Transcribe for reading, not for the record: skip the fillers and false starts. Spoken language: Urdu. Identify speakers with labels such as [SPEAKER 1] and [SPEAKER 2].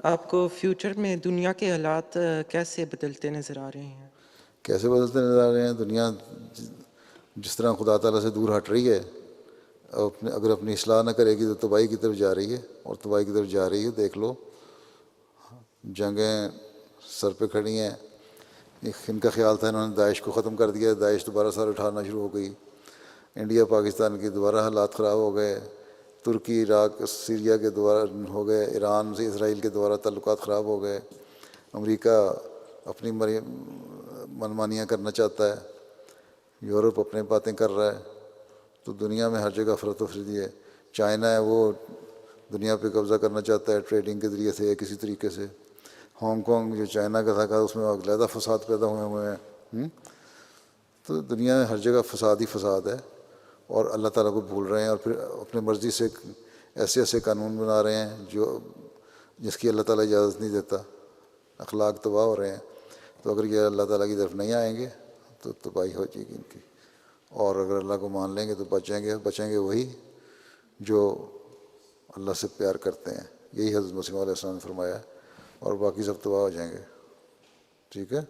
[SPEAKER 1] آپ کو فیوچر میں دنیا کے حالات کیسے بدلتے نظر آ رہے ہیں؟
[SPEAKER 2] کیسے بدلتے نظر آ رہے ہیں؟ دنیا جس طرح خدا تعالیٰ سے دور ہٹ رہی ہے، اگر اپنی اصلاح نہ کرے گی تو تباہی کی طرف جا رہی ہے، اور تباہی کی طرف جا رہی ہے۔ دیکھ لو، جنگیں سر پہ کھڑی ہیں۔ ان کا خیال تھا انہوں نے داعش کو ختم کر دیا، داعش دوبارہ سر اٹھانا شروع ہو گئی۔ انڈیا پاکستان کی دوبارہ حالات خراب ہو گئے، ترکی عراق سیریا کے دوبارہ ہو گئے، ایران سے اسرائیل کے دوبارہ تعلقات خراب ہو گئے، امریکہ اپنی منمانیاں کرنا چاہتا ہے، یورپ اپنے باتیں کر رہا ہے۔ تو دنیا میں ہر جگہ افراتفری ہے۔ چائنا ہے، وہ دنیا پہ قبضہ کرنا چاہتا ہے ٹریڈنگ کے ذریعے سے یا کسی طریقے سے۔ ہانگ کانگ جو چائنا کا تھا، اس میں علیحدہ فساد پیدا ہوئے ہیں۔ تو دنیا میں ہر جگہ فساد ہی فساد ہے، اور اللہ تعالیٰ کو بھول رہے ہیں، اور پھر اپنے مرضی سے ایسے ایسے قانون بنا رہے ہیں جس کی اللہ تعالیٰ اجازت نہیں دیتا۔ اخلاق تباہ ہو رہے ہیں۔ تو اگر یہ اللہ تعالیٰ کی طرف نہیں آئیں گے تو تباہی ہو جائے گی ان کی، اور اگر اللہ کو مان لیں گے تو بچیں گے وہی جو اللہ سے پیار کرتے ہیں۔ یہی حضرت مسیح علیہ السلام نے فرمایا، اور باقی سب تباہ ہو جائیں گے۔ ٹھیک ہے۔